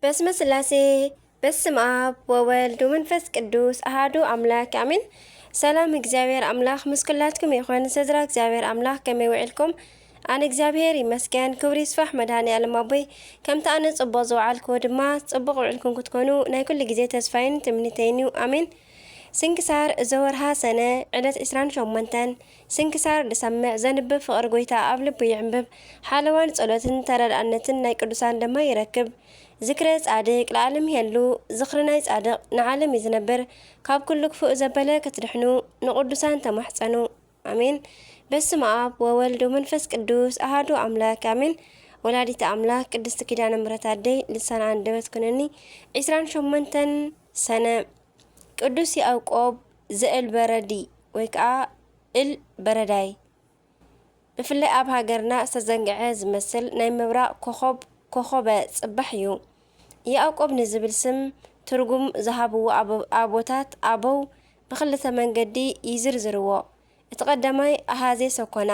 በስመ ስላሴ በስመ አብ ወወልድ ወመንፈስ ቅዱስ አሐዱ አምላክ አሜን። ሰላም እግዚአብሔር አምላክ ምስ ኩላትኩም ይኹን። ስድራ እግዚአብሔር አምላክ ከመይ ውዕልኩም? ኣነ እግዚአብሔር ይመስገን። ክብሪ ይስፋሕ መድኃኔዓለም ኣቦይ ከምቲ ኣነ ጽቡቕ ዝውዓልክዎ ድማ ጽቡቕ ውዕልኩም ክትኮኑ ናይ ኩሉ ግዜ ተስፋይን ትምኒተይን እዩ። አሜን። ስንክሳር ዘወርሃ ሰነ ዕለት 28 ስንክሳር ድሰምዕ ዘንብብ ፍቕሪ ጎይታ ኣብ ልቡ ይዕንብብ ሓለዋን ጸሎትን ተረድኣነትን ናይ ቅዱሳን ድማ ይረክብ። ዝክረ ጻድቅ ለዓለም ይሄሉ ዝኽሪ ናይ ጻድቕ ንዓለም ይዝነብር። ካብ ኩሉ ክፉእ ዘበለ ክትድሕኑ ንቅዱሳን ተማሕፀኑ አሜን። በስመ አብ ወወልድ ወመንፈስ ቅዱስ አሐዱ አምላክ አሜን። ወላዲተ አምላክ ቅድስት ኪዳነ ምሕረት አደይ ልሳነ አንደበት ኩነኒ 28 ሰነ ቅዱስ ያዕቆብ ዘእልበረዲ ወይ ከዓ እል በረዳይ ብፍላይ ኣብ ሃገርና ዝተዘንግዐ ዝመስል ናይ ምብራቕ ኮኸበ ጽባሕ እዩ። ያዕቆብ ንዝብል ስም ትርጉም ዝሃብዎ ኣቦታት ኣበው ብክልተ መንገዲ ይዝርዝርዎ። እቲ ቀዳማይ ኣሃዜ ሰኮና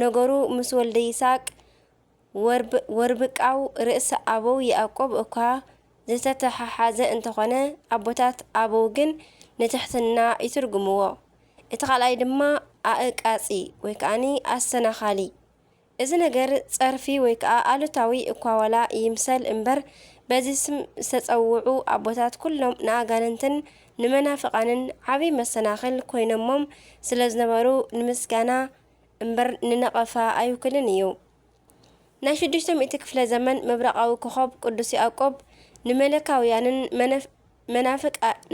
ነገሩ ምስ ወልደ ይስሐቅ ወርብቃው ርእሰ ኣበው ያዕቆብ እኳ ዝተተሓሓዘ እንተኾነ ኣቦታት ኣበው ግን ንትሕትና ይትርጉምዎ። እቲ ካልኣይ ድማ ኣእቃጺ ወይ ከዓኒ ኣሰናኻሊ። እዚ ነገር ጸርፊ ወይ ከዓ ኣሉታዊ እኳ ዋላ ይምሰል እምበር በዚ ስም ዝተጸውዑ ኣቦታት ኩሎም ንኣጋንንትን ንመናፍቃንን ዓብይ መሰናኽል ኮይኖሞም ስለ ዝነበሩ ንምስጋና እምበር ንነቐፋ ኣይውክልን እዩ። ናይ 600 ክፍለ ዘመን ምብራቃዊ ኮኸብ ቅዱስ ያዕቆብ ንመለካውያንን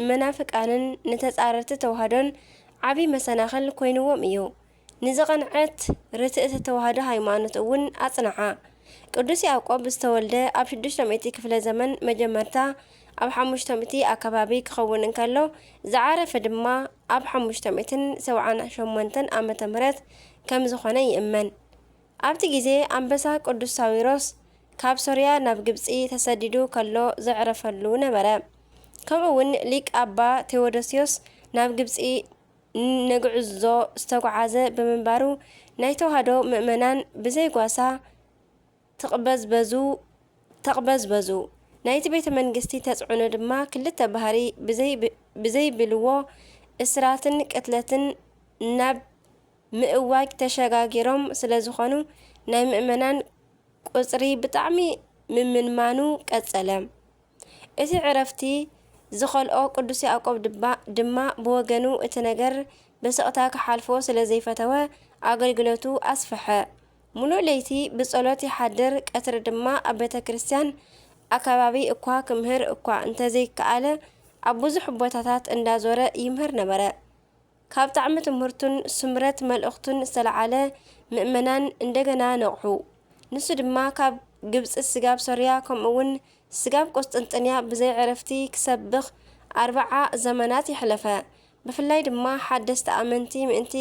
መናፍቃንን ንተጻረርቲ ተዋህዶን ዓብይ መሰናኽል ኮይንዎም እዩ። ንዝቐንዐት ርትዕቲ ተዋህዶ ሃይማኖት እውን ኣጽንዓ። ቅዱስ ያዕቆብ ዝተወልደ ኣብ 600 ክፍለ ዘመን መጀመርታ ኣብ 500 ኣከባቢ ክኸውን እንከሎ ዝዓረፈ ድማ ኣብ 578 ዓመተ ምህረት ከም ዝኾነ ይእመን። ኣብቲ ግዜ ኣንበሳ ቅዱስ ሳዊሮስ ካብ ሶርያ ናብ ግብፂ ተሰዲዱ ከሎ ዘዕረፈሉ ነበረ። ከምኡውን ሊቅ ኣባ ቴዎዶስዮስ ናብ ግብፂ ንግዕዞ ዝተጓዓዘ ብምንባሩ ናይ ተዋህዶ ምእመናን ብዘይጓሳ ተቕበዝበዙ። ናይቲ ቤተ መንግስቲ ተጽዕኖ ድማ ክልተ ባህሪ ብዘይብልዎ እስራትን ቅትለትን ናብ ምእዋጅ ተሸጋጊሮም ስለ ዝኾኑ ናይ ምእመናን ቁጽሪ ብጣዕሚ ምምንማኑ ቀጸለ። እቲ ዕረፍቲ ዝኸልኦ ቅዱስ ያዕቆብ ድማ ብወገኑ እቲ ነገር ብስቕታ ክሓልፎ ስለ ዘይፈተወ ኣገልግሎቱ ኣስፈሐ። ሙሉእ ለይቲ ብጸሎት ይሓድር፣ ቀትሪ ድማ ኣብ ቤተ ክርስቲያን ኣከባቢ እኳ ክምህር እኳ እንተዘይከኣለ ኣብ ብዙሕ ቦታታት እንዳዞረ ይምህር ነበረ። ካብ ጣዕሚ ትምህርቱን ስምረት መልእኽቱን ዝተለዓለ ምእመናን እንደገና ነቕሑ። ንሱ ድማ ካብ ግብፂ ስጋብ ሶርያ ከምኡውን ስጋብ ቆስጥንጥንያ ብዘይ ዕረፍቲ ክሰብኽ 40 ዘመናት ይሕለፈ። ብፍላይ ድማ ሓደስቲ ኣመንቲ ምእንቲ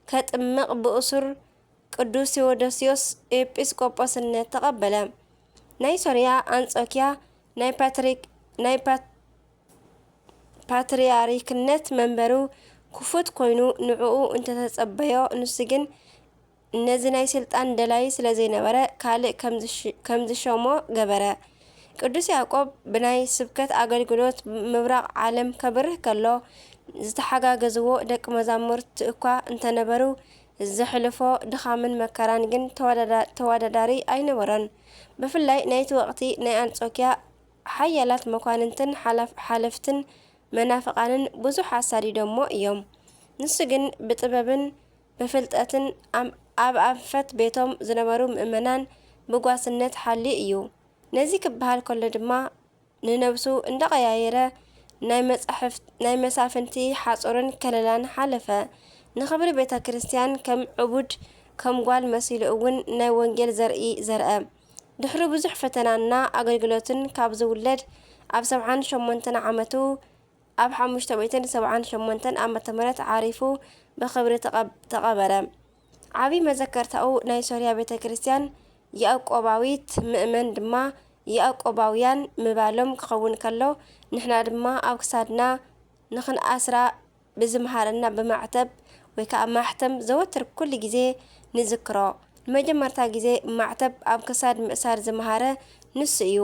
ከጥምቕ ብእሱር ቅዱስ ቴዎዶስዮስ ኤጲስቆጶስነት ተቐበለ። ናይ ሶርያ አንጾኪያ ናይ ፓትርያርክነት መንበሩ ክፉት ኮይኑ ንዕኡ እንተተጸበዮ ንሱ ግን ነዚ ናይ ስልጣን ደላይ ስለ ዘይነበረ ካልእ ከም ዝሾሞ ገበረ። ቅዱስ ያዕቆብ ብናይ ስብከት ኣገልግሎት ምብራቕ ዓለም ከብርህ ከሎ ዝተሓጋገዝዎ ደቂ መዛሙርት እኳ እንተነበሩ ዘሕልፎ ድኻምን መከራን ግን ተወዳዳሪ ኣይነበረን። ብፍላይ ናይቲ ወቕቲ ናይ አንጾኪያ ሓያላት መኳንንትን ሓለፍትን መናፍቃንን ብዙሕ ኣሳዲዶሞ እዮም። ንሱ ግን ብጥበብን ብፍልጠትን ኣብ ኣንፈት ቤቶም ዝነበሩ ምእመናን ብጓስነት ሓሊ እዩ። ነዚ ክበሃል ከሎ ድማ ንነብሱ እንደቀያየረ ናይ መሳፍንቲ ሓጹርን ከለላን ሓለፈ። ንኽብሪ ቤተ ክርስቲያን ከም ዕቡድ ከም ጓል መሲሉ እውን ናይ ወንጌል ዘርአ። ድሕሪ ብዙሕ ፈተናና ኣገልግሎትን ካብ ዝውለድ ኣብ 78 ዓመቱ ኣብ 578 ዓመተ ምህረት ዓሪፉ ብኽብሪ ተቐበረ። ዓብይ መዘከርታኡ ናይ ሶርያ ቤተ ክርስቲያን ያዕቆባዊት ምእመን ድማ ያዕቆባውያን ምባሎም ክኸውን ከሎ ንሕና ድማ ኣብ ክሳድና ንኽንኣስራ ብዝምሃረና ብማዕተብ ወይ ከዓ ማሕተም ዘወትር ኩሉ ግዜ ንዝክሮ። ንመጀመርታ ግዜ ማዕተብ ኣብ ክሳድ ምእሳር ዝመሃረ ንሱ እዩ።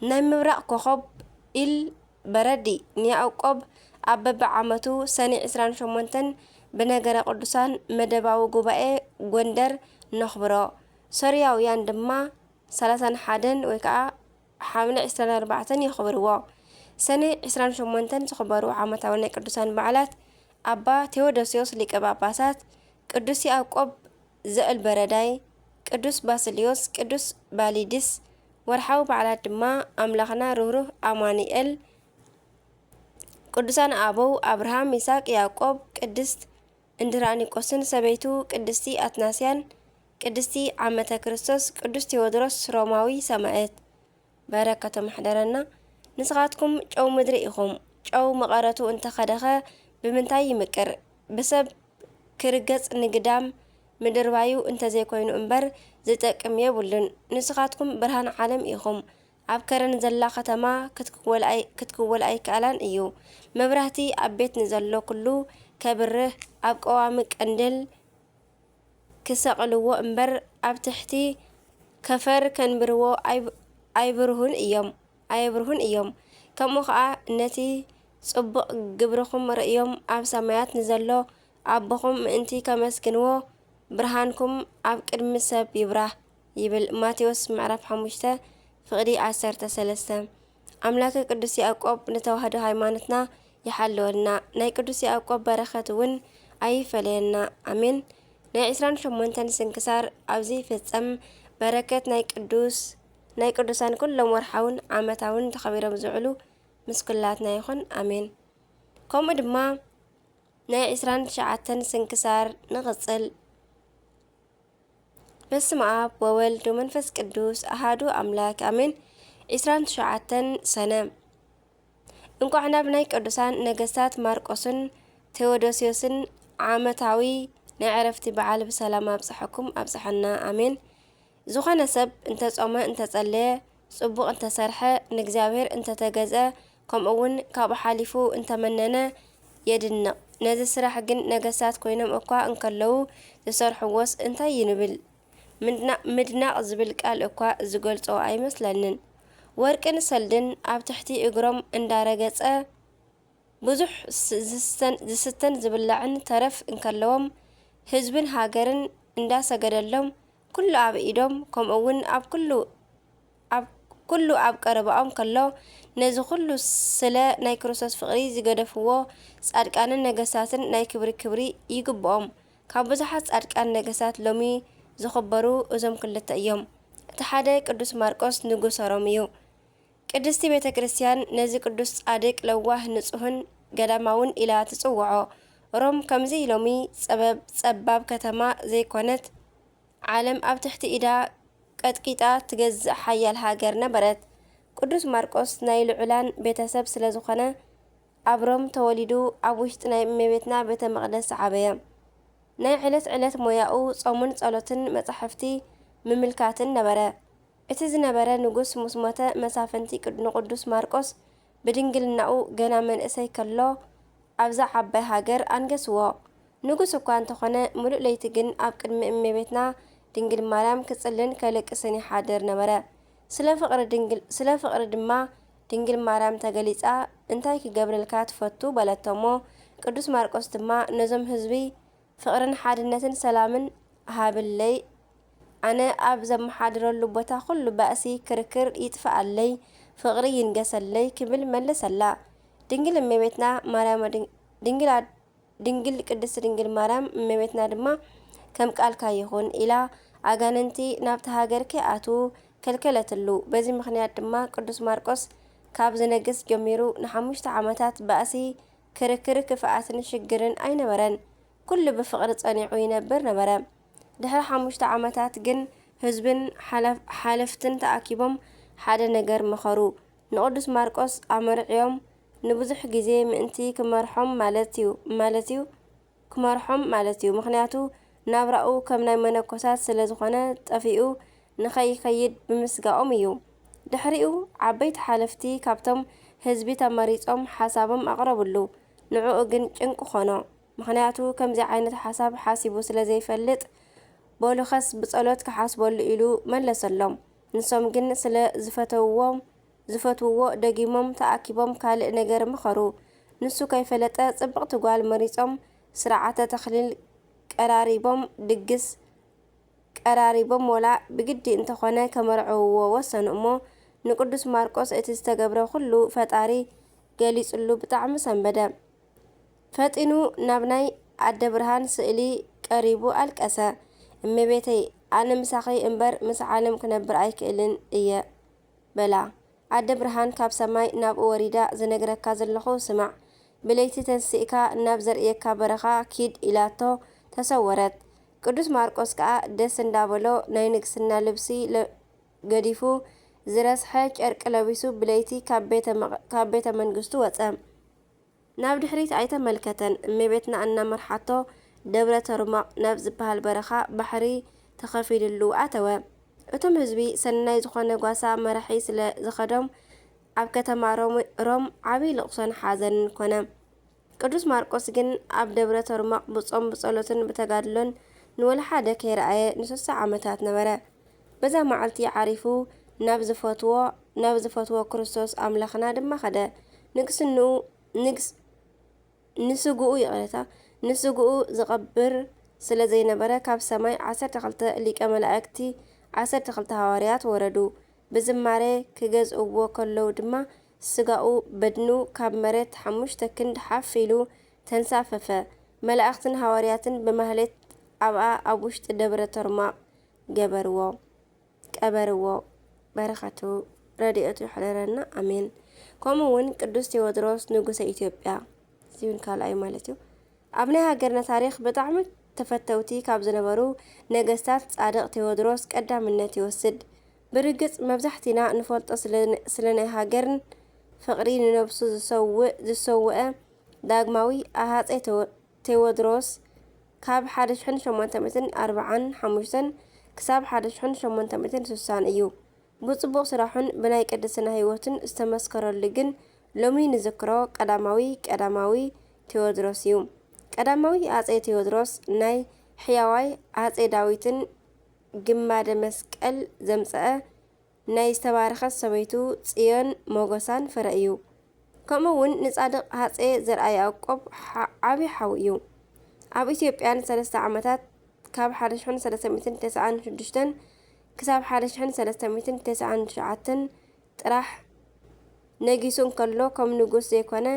ናይ ምብራቕ ኮኸብ ኢል በረዲ ንያዕቆብ ኣብ በቢዓመቱ ሰኔ 28 ብነገረ ቅዱሳን መደባዊ ጉባኤ ጎንደር ነኽብሮ። ሶርያውያን ድማ 31 ወይ ከዓ ሓምለ 24 ይኽብርዎ። ሰኔ 28 ዝኽበሩ ዓመታዊ ናይ ቅዱሳን በዓላት ኣባ ቴዎዶስዮስ ሊቀ ጳጳሳት፣ ቅዱስ ያዕቆብ ዘእልበረዳይ፣ ቅዱስ ባስልዮስ፣ ቅዱስ ባሊድስ። ወርሓዊ በዓላት ድማ ኣምላኽና ርህሩህ ኣማኑኤል፣ ቅዱሳን ኣበው አብርሃም፣ ይስሐቅ፣ ያዕቆብ፣ ቅድስት እንድራኒቆስን ሰበይቱ ቅድስቲ አትናስያን፣ ቅድስቲ ዓመተ ክርስቶስ፣ ቅዱስ ቴዎድሮስ ሮማዊ ሰማዕት። በረከቶም ሕደረና። ንስኻትኩም ጨው ምድሪ ኢኹም። ጨው መቐረቱ እንተኸደኸ ብምንታይ ይምቅር? ብሰብ ክርገጽ ንግዳም ምድርባዩ እንተዘይኮይኑ እምበር ዝጠቅም የብሉን። ንስኻትኩም ብርሃን ዓለም ኢኹም። ኣብ ከረን ዘላ ከተማ ክትክወል ኣይከኣላን እዩ። መብራህቲ ኣብ ቤት ንዘሎ ኩሉ ከብርህ ኣብ ቀዋሚ ቀንድል ክሰቕልዎ እምበር ኣብ ትሕቲ ከፈር ከንብርዎ ኣይብርሁን እዮም። ከምኡ ከዓ ነቲ ጽቡቕ ግብርኹም ርእዮም ኣብ ሰማያት ንዘሎ ኣቦኹም ምእንቲ ከመስግንዎ ብርሃንኩም ኣብ ቅድሚ ሰብ ይብራህ ይብል ማቴዎስ ምዕራፍ 5 ፍቕዲ 13። ኣምላከ ቅዱስ ያዕቆብ ንተዋህዶ ሃይማኖትና ይሓልወልና። ናይ ቅዱስ ያዕቆብ በረኸት እውን ኣይፈለየና። ኣሜን። ናይ 28 ስንክሳር ኣብዚ ይፍጸም። በረከት ናይ ቅዱሳን ኩሎም ወርሓውን ዓመታውን ተኸቢሮም ዝውዕሉ ምስኩላትና ይኹን። ኣሜን። ከምኡ ድማ ናይ 29 ስንክሳር ንቕጽል። በስመ አብ ወወልድ ወመንፈስ ቅዱስ አሃዱ አምላክ አሜን። 29 ሰነ እንኳዕ ናብ ናይ ቅዱሳን ነገስታት ማርቆስን ቴዎዶስዮስን ዓመታዊ ናይ ዕረፍቲ በዓል ብሰላም ኣብጽሐኩም ኣብጽሐና አሜን። ዝኾነ ሰብ እንተጾመ እንተጸለየ ጽቡቕ እንተሰርሐ ንእግዚአብሔር እንተተገዝአ ከምኡውን ካብ ሓሊፉ እንተመነነ የድንቕ። ነዚ ስራሕ ግን ነገስታት ኮይኖም እኳ እንከለዉ ዝሰርሕዎስ እንታይ ይንብል? ምድናቕ ዝብል ቃል እኳ ዝገልጾ ኣይመስለንን። ወርቅን ሰልድን ኣብ ትሕቲ እግሮም እንዳረገጸ ብዙሕ ዝስተን ዝብላዕን ተረፍ እንከለዎም ህዝብን ሃገርን እንዳሰገደሎም ኩሉ ኣብ ኢዶም ከምኡውን ኣብ ኩሉ ኣብ ቀረባኦም ከሎ ነዚ ኩሉ ስለ ናይ ክርስቶስ ፍቕሪ ዝገደፍዎ ጻድቃንን ነገስታትን ናይ ክብሪ ይግብኦም። ካብ ብዙሓት ጻድቃን ነገስታት ሎሚ ዝኽበሩ እዞም ክልተ እዮም። እቲ ሓደ ቅዱስ ማርቆስ ንጉስ ሮም እዩ። ቅድስቲ ቤተ ክርስቲያን ነዚ ቅዱስ ጻድቅ ለዋህ ንጹህን ገዳማውን ኢላ ትጽውዖ። ሮም ከምዚ ሎሚ ጸባብ ከተማ ዘይኮነት ዓለም ኣብ ትሕቲ ኢዳ ቀጥቂጣ ትገዝእ ሓያል ሃገር ነበረት። ቅዱስ ማርቆስ ናይ ልዑላን ቤተሰብ ስለ ዝኾነ ኣብ ሮም ተወሊዱ ኣብ ውሽጢ ናይ እመቤትና ቤተ መቕደስ ዓበየ። ናይ ዕለት ሞያኡ ጾሙን ጸሎትን መጻሕፍቲ ምምልካትን ነበረ። እቲ ዝነበረ ንጉስ ምስ ሞተ መሳፍንቲ ንቅዱስ ማርቆስ ብድንግልናኡ ገና መንእሰይ ከሎ ኣብዛ ዓባይ ሃገር አንገስዎ። ንጉስ እኳ እንተኾነ ሙሉእ ለይቲ ግን ኣብ ቅድሚ እመቤትና ድንግል ማርያም ክጽልን ከለቅስን ይሓድር ነበረ። ስለ ፍቕሪ ድማ ድንግል ማርያም ተገሊጻ እንታይ ክገብረልካ ትፈቱ በለቶሞ። ቅዱስ ማርቆስ ድማ ነዞም ህዝቢ ፍቕርን ሓድነትን ሰላምን ሃብለይ፣ ኣነ ኣብ ዘመሓድረሉ ቦታ ኩሉ ባእሲ ክርክር ይጥፍኣለይ፣ ፍቕሪ ይንገሰለይ ክብል መለሰላ። ድንግል እመቤትና ማርያም ድንግል ቅድስት ድንግል ማርያም እመቤትና ድማ ከም ቃልካ ይኹን ኢላ ኣጋንንቲ ናብቲ ሃገር ከይኣትዉ ከልከለትሉ። በዚ ምክንያት ድማ ቅዱስ ማርቆስ ካብ ዝነግስ ጀሚሩ ን5 ዓመታት ባእሲ ክርክር ክፍኣትን ሽግርን ኣይነበረን። ኩሉ ብፍቕሪ ጸኒዑ ይነብር ነበረ። ድሕሪ 5 ዓመታት ግን ህዝብን ሓለፍትን ተኣኪቦም ሓደ ነገር መኸሩ። ንቅዱስ ማርቆስ ኣመርዕዮም ንብዙሕ ግዜ ምእንቲ ክመርሖም ማለት እዩ። ምክንያቱ ናብራኡ ከም ናይ መነኮሳት ስለ ዝኾነ ጠፊኡ ንኸይኸይድ ብምስጋኦም እዩ። ድሕሪኡ ዓበይቲ ሓለፍቲ ካብቶም ህዝቢ ተመሪጾም ሓሳቦም ኣቕረብሉ። ንዕኡ ግን ጭንቂ ኾኖ። ምክንያቱ ከምዚ ዓይነት ሓሳብ ሓሲቡ ስለ ዘይፈልጥ ቦሉኸስ ብጸሎት ክሓስበሉ ኢሉ መለሰሎም። ንሶም ግን ስለ ዝፈተውዎም ዝፈትውዎ ደጊሞም ተኣኪቦም ካልእ ነገር መኸሩ። ንሱ ከይፈለጠ ጽብቕቲ ጓል መሪጾም ስርዓተ ተኽሊል ቀራሪቦም ድግስ ቀራሪቦም ወላ ብግዲ እንተኾነ ከመርዕውዎ ወሰኑ እሞ ንቅዱስ ማርቆስ እቲ ዝተገብረ ኩሉ ፈጣሪ ገሊጹሉ ብጣዕሚ ሰንበደ። ፈጢኑ ናብ ናይ ኣደ ብርሃን ስእሊ ቀሪቡ ኣልቀሰ። እመቤተይ ኣነ ምሳኺ እምበር ምስ ዓለም ክነብር ኣይክእልን እየ በላ። ኣደ ብርሃን ካብ ሰማይ ናብኡ ወሪዳ ዝነግረካ ዘለኹ ስማዕ፣ ብለይቲ ተንስኢካ ናብ ዘርእየካ በረኻ ኪድ ኢላቶ ተሰወረት። ቅዱስ ማርቆስ ከዓ ደስ እንዳበሎ ናይ ንግስና ልብሲ ገዲፉ ዝረስሐ ጨርቂ ለቢሱ ብለይቲ ካብ ቤተ መንግስቱ ወፀ። ናብ ድሕሪት ኣይተመልከተን። እመቤትና እናመርሓቶ ደብረ ተርማቕ ናብ ዝበሃል በረኻ ባሕሪ ተኸፊልሉ ኣተወ። እቶም ህዝቢ ሰናይ ዝኾነ ጓሳ መራሒ ስለ ዝኸዶም ኣብ ከተማ ሮም ዓብይ ልቕሶን ሓዘንን ኮነ። ቅዱስ ማርቆስ ግን ኣብ ደብረ ተርማቕ ብጾም ብጸሎትን ብተጋድሎን ንወልሓደ ከይረኣየ ን3 ዓመታት ነበረ። በዛ መዓልቲ ዓሪፉ ናብ ዝፈትዎ ክርስቶስ ኣምላኽና ድማ ኸደ። ንስጉኡ ዝቐብር ስለ ዘይነበረ ካብ ሰማይ 12 ሊቀ መላእክቲ 12 ሃዋርያት ወረዱ። ብዝማሬ ክገዝእዎ ከለዉ ድማ ስጋኡ በድኑ ካብ መሬት 5 ክንድ ሓፍ ኢሉ ተንሳፈፈ። መላእክትን ሃዋርያትን ብማህሌት ኣብኣ ኣብ ውሽጢ ደብረ ተርማቕ ቀበርዎ። በረኸቱ ረድኤቱ ይሕለረና ኣሜን። ከምኡ እውን ቅዱስ ቴዎድሮስ ንጉሰ ኢትዮጵያ ሲውን ካልኣይ ማለት እዩ። ኣብ ናይ ሃገርና ታሪክ ብጣዕሚ ተፈተውቲ ካብ ዝነበሩ ነገስታት ጻድቕ ቴዎድሮስ ቀዳምነት ይወስድ። ብርግጽ መብዛሕቲና ንፈልጦ ስለ ናይ ሃገርን ፍቕሪ ንነብሱ ዝሰውአ ዳግማዊ ሃፀይ ቴዎድሮስ ካብ 1845 ክሳብ 1860 እዩ። ብጽቡቕ ስራሑን ብናይ ቅድስና ህይወትን ዝተመስከረሉ ግን ሎሚ ንዝክሮ ቀዳማዊ ቴዎድሮስ እዩ። ቀዳማዊ ሃፀይ ቴዎድሮስ ናይ ሕያዋይ ሃፀይ ዳዊትን ግማደ መስቀል ዘምጽአ ናይ ዝተባረኸት ሰበይቱ ጽዮን ሞገሳን ፍረ እዩ። ከምኡውን ንጻድቕ ሃፀይ ዘርኣ ያዕቆብ ዓብይ ሓዊ እዩ። ኣብ ኢትዮጵያን 3 ዓመታት ካብ 1396 ክሳብ 1399 ጥራሕ ነጊሱ እንከሎ ከም ንጉስ ዘይኮነ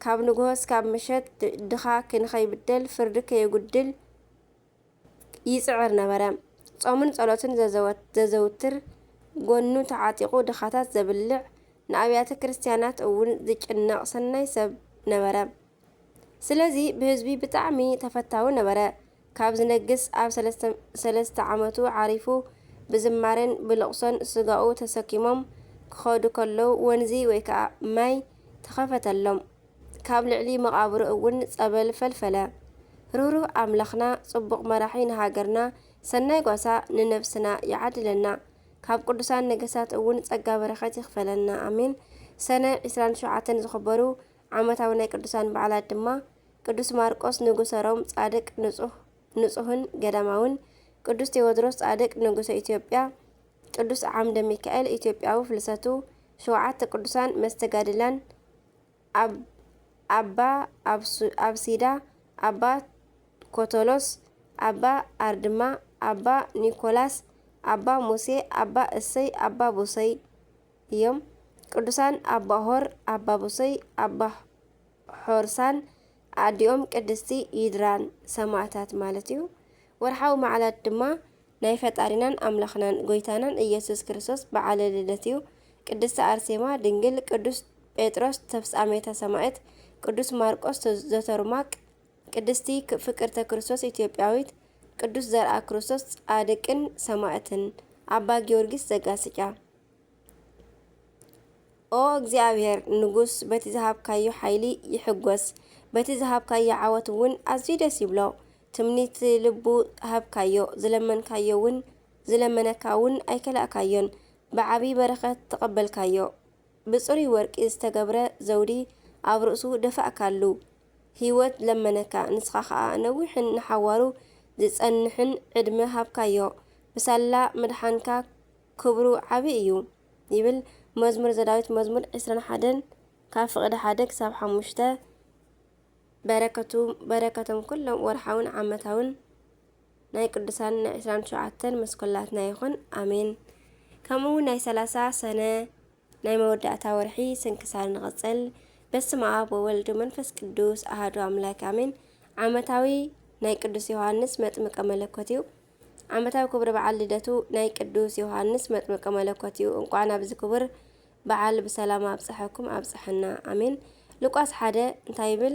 ካብ ንጉሆስ ካብ ምሸት ድኻ ክንኸይብደል ፍርዲ ከየጉድል ይጽዕር ነበረ። ጾምን ጸሎትን ዘዘውትር ጎኑ ተዓጢቑ ድኻታት ዘብልዕ ንኣብያተ ክርስቲያናት እውን ዝጭነቕ ሰናይ ሰብ ነበረ። ስለዚ ብህዝቢ ብጣዕሚ ተፈታዊ ነበረ። ካብ ዝነግስ ኣብ 3 ዓመቱ ዓሪፉ ብዝማሬን ብልቕሶን ስጋኡ ተሰኪሞም ክኸዱ ከለዉ ወንዚ ወይ ከዓ ማይ ተኸፈተሎም። ካብ ልዕሊ መቓብሩ እውን ጸበል ፈልፈለ። ሩህሩህ ኣምላኽና ጽቡቕ መራሒ ንሃገርና ሰናይ ጓሳ ንነብስና ይዓድለና። ካብ ቅዱሳን ነገሳት እውን ጸጋ በረኸት ይኽፈለና ኣሜን። ሰነ 27 ዝኽበሩ ዓመታዊ ናይ ቅዱሳን በዓላት ድማ ቅዱስ ማርቆስ ንጉሰ ሮም ጻድቅ ንጹህን ገዳማውን፣ ቅዱስ ቴዎድሮስ ጻድቅ ንጉሰ ኢትዮጵያ፣ ቅዱስ ዓምደ ሚካኤል ኢትዮጵያዊ ፍልሰቱ፣ 7 ቅዱሳን መስተጋድላን ኣባ ኣብሲዳ፣ ኣባ ኮቶሎስ፣ ኣባ ኣርድማ፣ ኣባ ኒኮላስ፣ ኣባ ሙሴ፣ ኣባ እሰይ፣ ኣባ ቡሰይ እዮም። ቅዱሳን ኣባ ሆር፣ ኣባ ቡሰይ፣ ኣባ ሖርሳን ኣዲኦም ቅድስቲ ይድራን ሰማዕታት ማለት እዩ። ወርሓዊ መዓላት ድማ ናይ ፈጣሪናን ኣምላኽናን ጎይታናን ኢየሱስ ክርስቶስ በዓለ ልደት እዩ። ቅድስቲ ኣርሴማ ድንግል፣ ቅዱስ ጴጥሮስ ተፍጻሜተ ሰማዕት፣ ቅዱስ ማርቆስ ዘተርማቅ፣ ቅድስቲ ፍቅርተ ክርስቶስ ኢትዮጵያዊት፣ ቅዱስ ዘርአ ክርስቶስ ጻድቅን ሰማዕትን፣ ኣባ ጊዮርጊስ ዘጋስጫ። ኦ እግዚአብሔር ንጉስ በቲ ዝሃብካዮ ሓይሊ ይሕጐስ፣ በቲ ዝሃብካዮ ዓወት እውን ኣዝዩ ደስ ይብሎ። ትምኒት ልቡ ሃብካዮ፣ ዝለመነካ እውን ኣይከላእካዮን፣ ብዓብይ በረኸት ተቐበልካዮ። ብጽሩይ ወርቂ ዝተገብረ ዘውዲ ኣብ ርእሱ ደፋእካሉ። ህይወት ለመነካ፣ ንስኻ ከዓ ነዊሕን ንሓዋሩ ዝጸንሕን ዕድመ ሃብካዮ። ብሳላ ምድሓንካ ክብሩ ዓብይ እዩ ይብል መዝሙር ዘዳዊት መዝሙር 21 ካብ ፍቕዲ 1 ክሳብ 5 በረከቶም ኩሎም ወርሓውን ዓመታውን ናይ ቅዱሳን 27 መስኮላትና ይኹን አሜን። ከምኡ ናይ 30 ሰነ ናይ መወዳእታ ወርሒ ስንክሳር ንቐጽል። በስመ አብ ወወልድ መንፈስ ቅዱስ አሐዱ አምላክ አሜን። ዓመታዊ ናይ ቅዱስ ዮሐንስ መጥምቀ መለኮት እዩ። ዓመታዊ ክብሪ በዓል ልደቱ ናይ ቅዱስ ዮሐንስ መጥምቀ መለኮት እዩ። እንኳን ኣብዚ ክብር በዓል ብሰላም አብጽሐኩም አብጽሐና አሜን። ሉቃስ 1 እንታይ ይብል?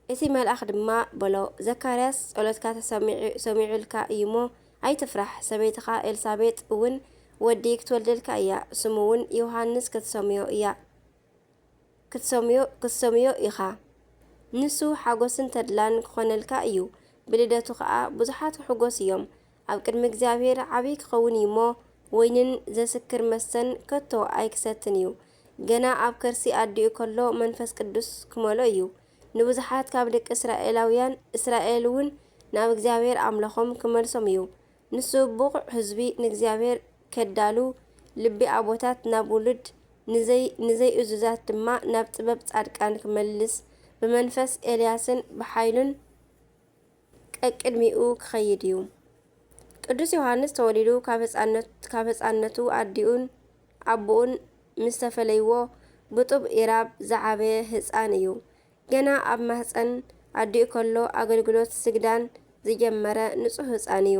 እቲ መልአኽ ድማ በሎ ዘካርያስ ጸሎትካ ተሰሚዑልካ እዩሞ ኣይትፍራሕ፣ ሰበይትኻ ኤልሳቤጥ እውን ወዲ ክትወልደልካ እያ፣ ስሙ እውን ዮሐንስ ክትሰምዮ ኢኻ። ንሱ ሓጎስን ተድላን ክኾነልካ እዩ። ብልደቱ ከዓ ብዙሓት ሕጎስ እዮም። ኣብ ቅድሚ እግዚኣብሔር ዓብይ ክኸውን እዩሞ ወይንን ዘስክር መስተን ከቶ ኣይክሰትን እዩ። ገና ኣብ ከርሲ ኣዲኡ ከሎ መንፈስ ቅዱስ ክመሎ እዩ። ንብዙሓት ካብ ደቂ እስራኤል እውን ናብ እግዚኣብሔር ኣምለኾም ክመልሶም እዩ። ንሱ ብቑዕ ህዝቢ ንእግዚኣብሔር ከዳሉ ልቢ ኣቦታት ናብ ውሉድ ንዘይ እዙዛት ድማ ናብ ጥበብ ጻድቃን ክመልስ ብመንፈስ ኤልያስን ብሓይሉን ቀቅድሚኡ ክኸይድ እዩ። ቅዱስ ዮሐንስ ተወሊዱ ካብ ህፃነቱ ኣቦኡን ምስ ተፈለይዎ ብጡብ ኢራብ ዝዓበየ ህፃን እዩ። ገና ኣብ ማህፀን ኣዲኡ ከሎ ኣገልግሎት ስግዳን ዝጀመረ ንጹህ ህፃን እዩ።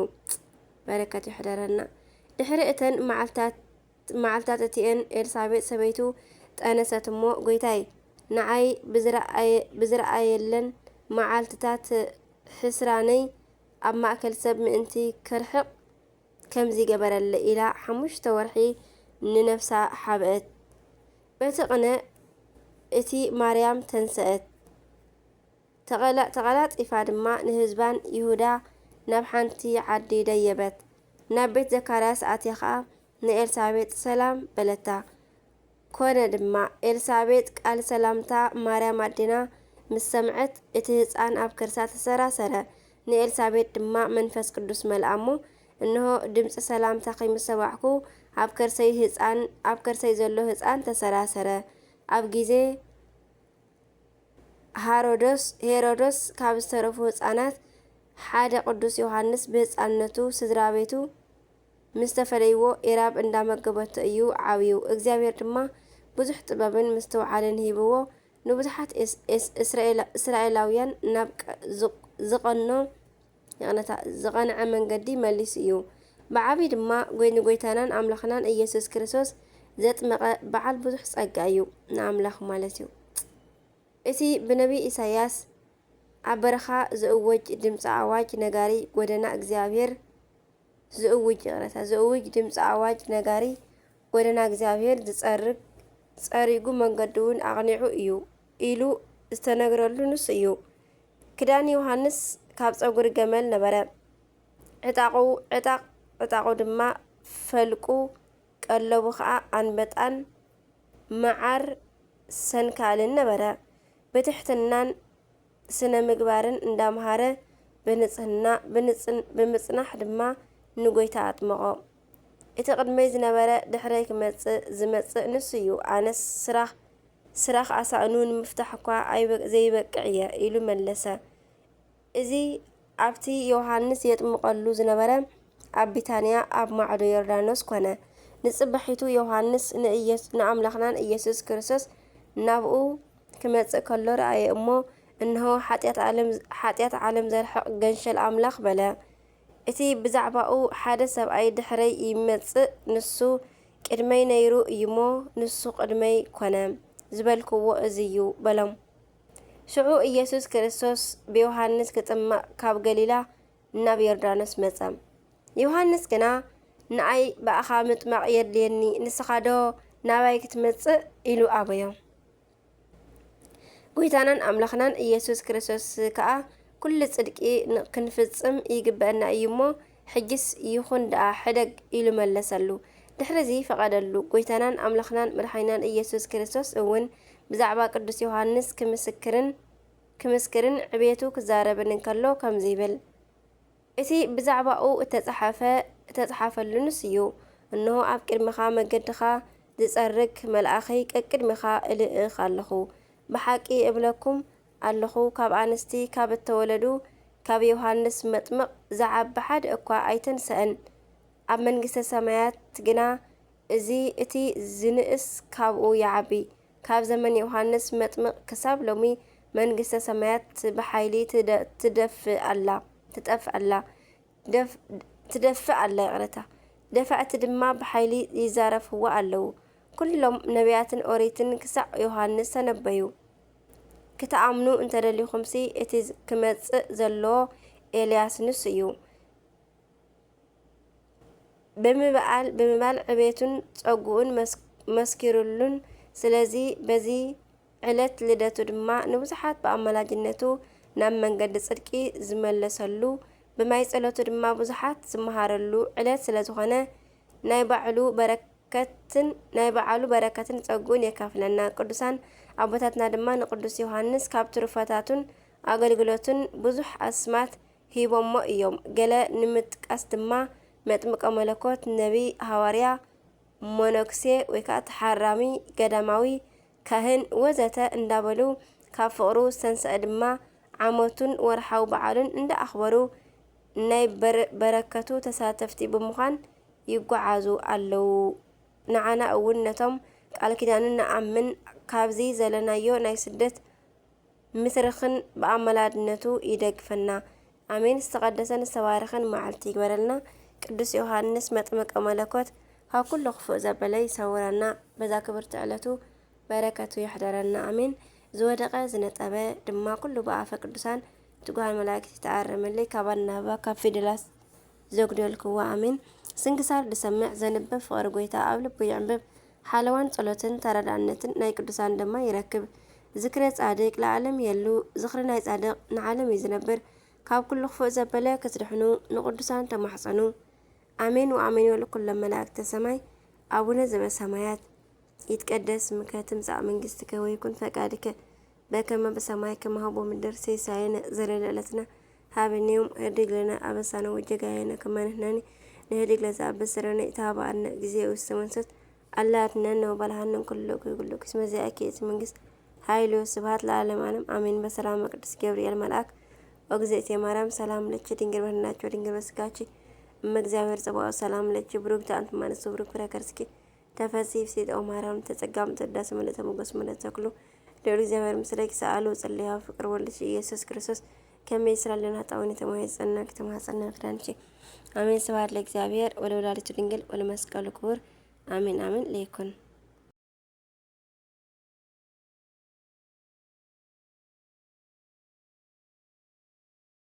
በረከት ይሕደረና። ድሕሪ እተን መዓልታት እቲአን ኤልሳቤጥ ሰበይቱ ጠነሰት እሞ ጎይታይ ንዓይ ብዝረአየለን መዓልትታት ሕስራነይ ኣብ ማእከል ሰብ ምእንቲ ክርሕቕ ከምዚ ገበረለ ኢላ 5 ወርሒ ንነፍሳ ሓብአት። በቲ ቅነ እቲ ማርያም ተንሰአት ተቐላጢፋ ድማ ንህዝባን ይሁዳ ናብ ሓንቲ ዓዲ ደየበት። ናብ ቤት ዘካርያስ ኣትያ ኸዓ ንኤልሳቤጥ ሰላም በለታ። ኮነ ድማ ኤልሳቤጥ ቃል ሰላምታ ማርያም ኣዴና ምስ ሰምዐት እቲ ህፃን ኣብ ከርሳ ተሰራሰረ። ንኤልሳቤጥ ድማ መንፈስ ቅዱስ መልኣሞ እንሆ ድምፂ ሰላምታ ከይምሰማዕኩ ኣብ ከርሰይ ዘሎ ህፃን ተሰራሰረ። ኣብ ግዜ ሄሮዶስ ካብ ዝተረፉ ህፃናት ሓደ ቅዱስ ዮሐንስ ብህፃንነቱ ስድራ ቤቱ ምስ ተፈለይዎ ኢራብ እንዳመገበቶ እዩ ዓብዩ። እግዚአብሔር ድማ ብዙሕ ጥበብን ምስትውዓልን ሂብዎ ንብዙሓት እስራኤላውያን ናብ ዝቐንዐ መንገዲ መሊስ እዩ። ብዓብይ ድማ ጎይታናን ኣምላኽናን ኢየሱስ ክርስቶስ ዘጥመቐ በዓል ብዙሕ ጸጋ እዩ ንኣምላኽ ማለት እዩ። እቲ ብነቢ ኢሳያስ ኣብ በረኻ ዝእወጅ ድምፂ ኣዋጅ ነጋሪ ጎደና እግዚኣብሔር ዝእውጅ ድምፂ ኣዋጅ ነጋሪ ጎደና እግዚኣብሔር ፀሪጉ መንገዲ እውን ኣቕኒዑ እዩ ኢሉ ዝተነግረሉ ንሱ እዩ። ክዳን ዮሐንስ ካብ ፀጉሪ ገመል ነበረ። ዕጣቑ ድማ ፈልቁ ቀለቡ ከዓ ኣንበጣን መዓር ሰንካልን ነበረ። ብትሕትናን ስነ ምግባርን እንዳምሃረ ብምጽናሕ ድማ ንጎይታ ኣጥመቖ። እቲ ቅድመይ ዝነበረ ድሕረይ ዝመጽእ ንሱ እዩ። ኣነስ ስራኽ ኣሳእኑ ንምፍታሕ እኳ ዘይበቅዕ እየ ኢሉ መለሰ። እዚ ኣብቲ ዮሐንስ የጥምቐሉ ዝነበረ ኣብ ቢታንያ ኣብ ማዕዶ ዮርዳኖስ ኮነ። ንጽባሒቱ ዮሐንስ ንኣምላኽናን ኢየሱስ ክርስቶስ ናብኡ ክመጽእ ከሎ ረኣየ እሞ እንሆ ሓጢአት ዓለም ዘርሕቕ ገንሸል ኣምላኽ በለ። እቲ ብዛዕባኡ ሓደ ሰብኣይ ድሕረይ ይመጽእ ንሱ ቅድመይ ነይሩ እዩሞ ንሱ ቅድመይ ኮነ ዝበልክዎ እዚ እዩ በሎም። ሽዑ ኢየሱስ ክርስቶስ ብዮሐንስ ክጥመቕ ካብ ገሊላ ናብ ዮርዳኖስ መጸ። ዮሐንስ ግና ንኣይ በኣኻ ምጥማቕ የድልየኒ ንስኻ ዶ ናባይ ክትመጽእ ኢሉ ኣበዮ። ጎይታናን ኣምላኽናን ኢየሱስ ክርስቶስ ከዓ ኩሉ ጽድቂ ክንፍጽም ይግበአና እዩሞ ሕጅስ ይኹን ደኣ ሕደግ ኢሉ መለሰሉ። ድሕሪዚ ፈቐደሉ። ጎይታናን ኣምላኽናን መድሓኒናን ኢየሱስ ክርስቶስ እውን ብዛዕባ ቅዱስ ዮሐንስ ክምስክርን ዕቤቱ ክዛረብን እንከሎ ከምዚ ይብል። እቲ ብዛዕባኡ እተጸሓፈሉ ንስ እዩ። እንሆ ኣብ ቅድሚኻ መገድኻ ዝጸርግ መልኣኸይ ቀቅድሚኻ እልእኽ ኣለኹ ብሓቂ እብለኩም ኣለኹ ካብ ኣንስቲ ካብ እተወለዱ ካብ ዮሃንስ መጥምቕ ዝዓቢ ሓደ እኳ ኣይተንስአን ኣብ መንግስተ ሰማያት ግና እዚ እቲ ዝንእስ ካብኡ ይዓቢ ካብ ዘመን ዮሃንስ መጥምቕ ክሳብ ሎሚ መንግስተ ሰማያት ብሓይሊ ትደፍእ ኣላ ይቕረታ ደፋእቲ ድማ ብሓይሊ ይዛረፍዋ ኣለዉ ኩሎም ነቢያትን ኦሪትን ክሳዕ ዮሃንስ ተነበዩ ክተኣምኑ እንተደሊኹምሲ እቲ ክመጽእ ዘለዎ ኤልያስ ንሱ እዩ ብምባል ዕቤቱን ጸጉኡን መስኪሩሉን ስለዚ በዚ ዕለት ልደቱ ድማ ንብዙሓት ብኣመላጅነቱ ናብ መንገዲ ጽድቂ ዝመለሰሉ ብማይ ጸሎቱ ድማ ብዙሓት ዝመሃረሉ ዕለት ስለ ዝኾነ ናይ ባዕሉ በረከትን ጸጉኡን የካፍለና ቅዱሳን ኣቦታትና ድማ ንቅዱስ ዮሃንስ ካብ ትሩፋታቱን ኣገልግሎቱን ብዙሕ ኣስማት ሂቦሞ እዮም ገለ ንምጥቃስ ድማ መጥምቀ መለኮት ነቢ ሃዋርያ ሞኖክሴ ወይ ከዓ ተሓራሚ ገዳማዊ ካህን ወዘተ እንዳበሉ ካብ ፍቕሩ ዝተንስአ ድማ ዓመቱን ወርሓዊ በዓሉን እንዳኣኽበሩ ናይ በረከቱ ተሳተፍቲ ብምዃን ይጓዓዙ ኣለዉ ንዓና እውን ነቶም ቃል ኪዳንን ንኣምን ካብዚ ዘለናዮ ናይ ስደት ምትርኽን ብኣመላድነቱ ይደግፈና ኣሜን ዝተቐደሰን ዝተባረኸን መዓልቲ ይግበረልና ቅዱስ ዮሃንስ መጥምቀ መለኮት ካብ ኩሉ ክፉእ ዘበለ ይሰውረና በዛ ክብርቲ ዕለቱ በረከቱ ይሕደረና ኣሜን ዝወደቐ ዝነጠበ ድማ ኩሉ ብኣፈ ቅዱሳን ትጉሃን መላእክት ተኣረመለይ ካብ ኣናባ ካብ ፊደላት ዘጉደልክዋ ኣሜን ስንክሳር ልሰምዕ ዘንብብ ፍቕሪ ጎይታ ኣብ ልቡ ይዕንብብ ሓለዋን ጸሎትን ተረዳእነትን ናይ ቅዱሳን ድማ ይረክብ ዝክረ ጻድቅ ለዓለም የሉ ዝኽሪ ናይ ጻድቅ ንዓለም እዩ ዝነብር ካብ ኩሉ ክፉእ ዘበለ ክትድሕኑ ንቅዱሳን ተማሕፀኑ ኣሜን ወኣሜን ይበሉ ኩሎም መላእክተ ሰማይ ኣቡነ ዘበሰማያት ይትቀደስ ስምከ ትምጻእ መንግስትከ ወይኩን ፈቃድከ በከመ በሰማይ ከማሁ በምድር ሲሳየነ ዘለለዕለትና ሀበነ ዮም ህድግ ለነ አበሳነ ወጀጋየነ ከመ ንሕነኒ ንህድግ ለዘአበሰረነ ኢታብአነ ጊዜ ውስጥ መንሰት አላትነን ወባልሃንን ኩሉ እስመ ዚአኪ እቲ መንግስት ኃይል ወስብሐት ለዓለመ ዓለም አሜን። በሰላም ቅዱስ ገብርኤል መልአክ ወእግዝእትየ ማርያም ሰላም ለኪ ድንግል በሕሊናኪ ወድንግል በሥጋኪ እመ እግዚአብሔር ጽባኦት ሰላም ለኪ ብሩክት አንቲ እምአንስት ብሩክ ፍሬ ከርስኪ ተፈሥሒ ፍሥሕት ኦ ማርያም ተጸጋም ተዳስ ምልዕተ ሞገስ ምልዕተ ተክሉ ልዑል እግዚአብሔር ምስለኪ ሰአሉ ጸልያ ፍቅር ወልድሽ ኢየሱስ ክርስቶስ ከመ ይስራልን ኃጣውኢነ ተማኅፀነ ከተማኅፀነ ክዳንቺ አሜን። ስብሐት ለእግዚአብሔር ወለወላዲቱ ድንግል ወለመስቀሉ ክቡር አሜን አሜን። ለይኩን